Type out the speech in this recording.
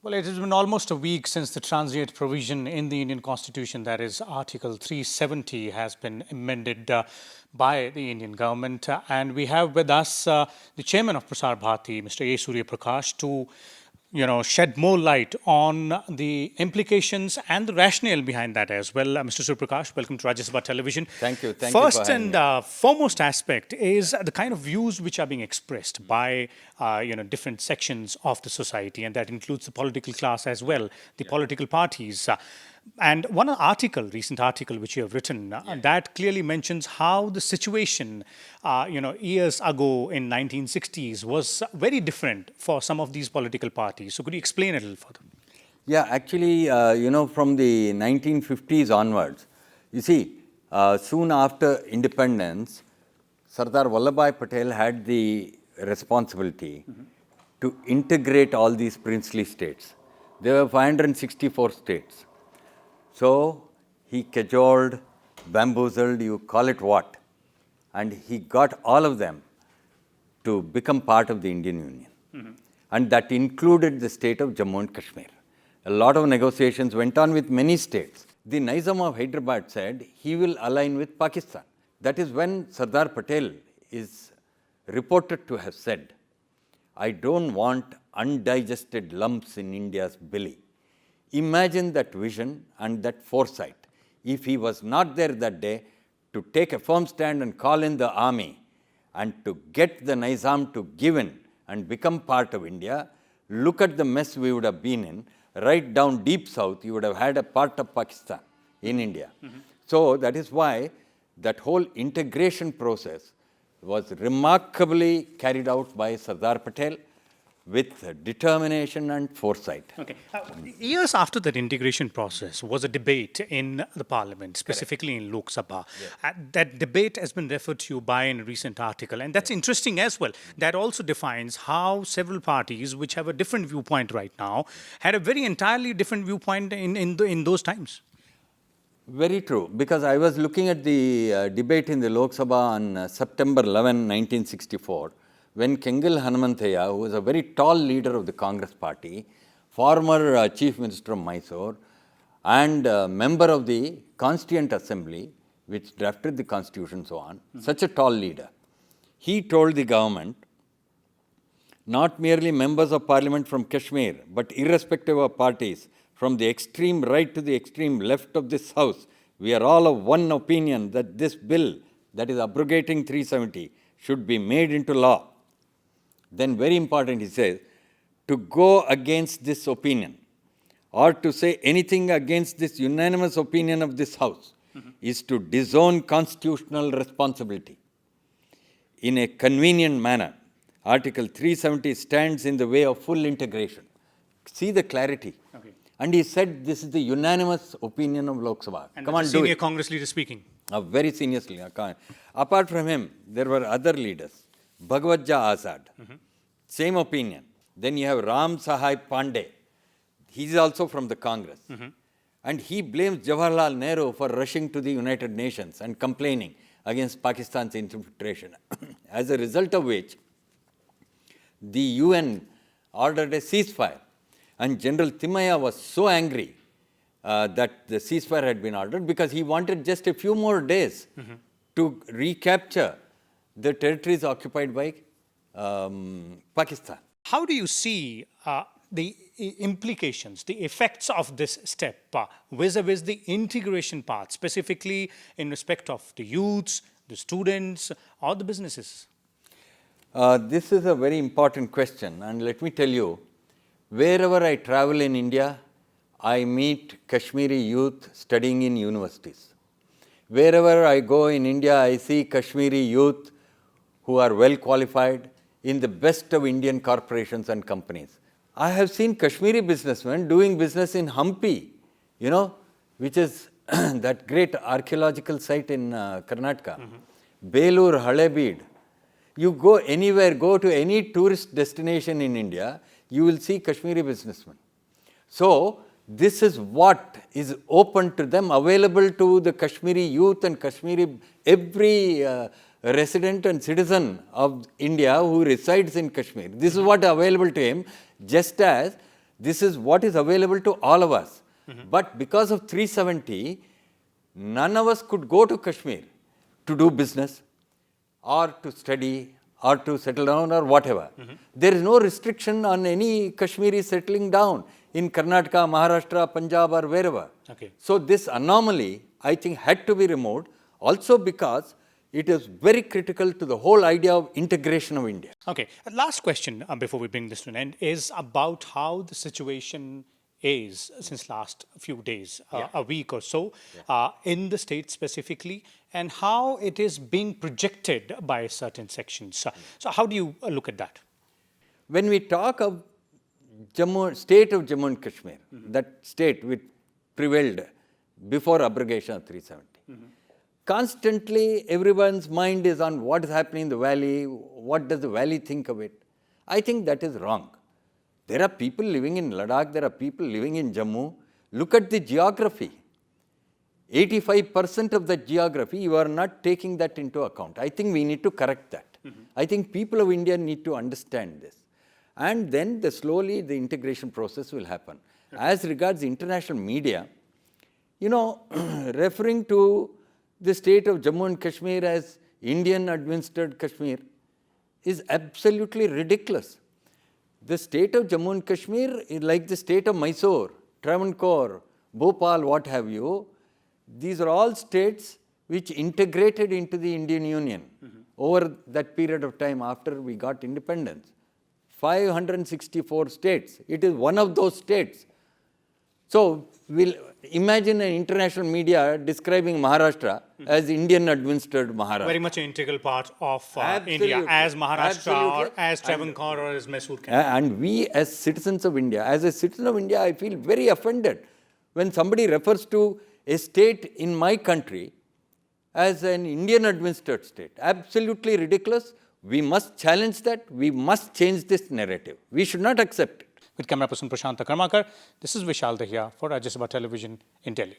Well, it has been almost a week since the transient provision in the Indian Constitution, that is Article 370, has been amended by the Indian government. And we have with us the chairman of Prasar Bharati, Mr. A. Surya Prakash, to shed more light on the implications and the rationale behind that as well. Mr. Surya Prakash, welcome to Rajya Sabha Television. Thank you. Thank you First and foremost aspect is the kind of views which are being expressed by different sections of the society, and that includes the political class as well, the political parties. And one recent article which you have written, that clearly mentions how the situation, years ago in 1960s was very different for some of these political parties. So could you explain a little further? Yeah, actually, from the 1950s onwards, you see, soon after independence, Sardar Vallabhbhai Patel had the responsibility to integrate all these princely states. There were 564 states. So he cajoled, bamboozled, you call it what, and he got all of them to become part of the Indian Union. And that included the state of Jammu and Kashmir. A lot of negotiations went on with many states. The Nizam of Hyderabad said he will align with Pakistan. That is when Sardar Patel is reported to have said, I don't want undigested lumps in India's belly. Imagine that vision and that foresight. If he was not there that day to take a firm stand and call in the army and to get the Nizam to give in and become part of India, look at the mess we would have been in. Right down deep south, you would have had a part of Pakistan in India. So that is why that whole integration process was remarkably carried out by Sardar Patel with determination and foresight. Okay. Years after that integration process was a debate in the parliament, specifically in Lok Sabha. That debate has been referred to by in a recent article, and that's interesting as well. That also defines how several parties, which have a different viewpoint right now, had a very entirely different viewpoint in those times. Very true, because I was looking at the debate in the Lok Sabha on September 11, 1964, when Kengal Hanumanthaya, who was a very tall leader of the Congress party, former Chief Minister of Mysore, and member of the Constituent Assembly, which drafted the Constitution and so on, such a tall leader, he told the government, not merely members of Parliament from Kashmir, but irrespective of parties, from the extreme right to the extreme left of this House, we are all of one opinion that this bill, that is abrogating 370, should be made into law. Then very important, he says, to go against this opinion or to say anything against this unanimous opinion of this House is to disown constitutional responsibility. In a convenient manner, Article 370 stands in the way of full integration. See the clarity. Okay. And he said this is the unanimous opinion of Lok Sabha. And come on, senior Congress leader speaking. A very senior leader. Apart from him, there were other leaders. Bhagwatja Azad, same opinion. Then you have Ram Sahai Pandey. He is also from the Congress. And he blames Jawaharlal Nehru for rushing to the United Nations and complaining against Pakistan's infiltration. As a result of which, the UN ordered a ceasefire. And General Timaya was so angry that the ceasefire had been ordered because he wanted just a few more days to recapture the territories occupied by Pakistan. How do you see the implications, the effects of this step vis-a-vis the integration part, specifically in respect of the youths, the students, or the businesses? This is a very important question, and let me tell you, wherever I travel in India, I meet Kashmiri youth studying in universities. Wherever I go in India, I see Kashmiri youth who are well qualified in the best of Indian corporations and companies. I have seen Kashmiri businessmen doing business in Hampi, which is that great archaeological site in Karnataka. Belur, Halebid. You go anywhere, go to any tourist destination in India, you will see Kashmiri businessmen. So, this is what is open to them, available to the Kashmiri youth and every resident and citizen of India who resides in Kashmir. This is what is available to him, just as This is what is available to all of us. But because of 370, none of us could go to Kashmir to do business or to study or to settle down or whatever. There is no restriction on any Kashmiri settling down in Karnataka, Maharashtra, Punjab or wherever. Okay. So this anomaly, I think, had to be removed also because it is very critical to the whole idea of integration of India. Okay. Last question before we bring this to an end is about how the situation is since last few days, a week or so, in the state specifically, and how it is being projected by certain sections. So how do you look at that? When we talk of state of Jammu and Kashmir, that state which prevailed before abrogation of 370, constantly everyone's mind is on what is happening in the valley, what does the valley think of it. I think that is wrong. There are people living in Ladakh, there are people living in Jammu. Look at the geography. 85% of the geography, you are not taking that into account. I think we need to correct that. I think people of India need to understand this. And then slowly the integration process will happen. As regards international media, referring to the state of Jammu and Kashmir as Indian administered Kashmir is absolutely ridiculous. The state of Jammu and Kashmir is like the state of Mysore, Travancore, Bhopal, what have you. These are all states which integrated into the Indian Union over that period of time after we got independence. 564 states. It is one of those states. So we'll imagine an international media describing Maharashtra as Indian administered Maharashtra. Very much an integral part of India, as Maharashtra or as Travancore or as Mysore. And we as citizens of India, as a citizen of India, I feel very offended when somebody refers to a state in my country as an Indian administered state. Absolutely ridiculous. We must challenge that. We must change this narrative. We should not accept it. With camera person Prashant Karmakar, this is Vishal Dahiya for Rajya Sabha Television in Delhi.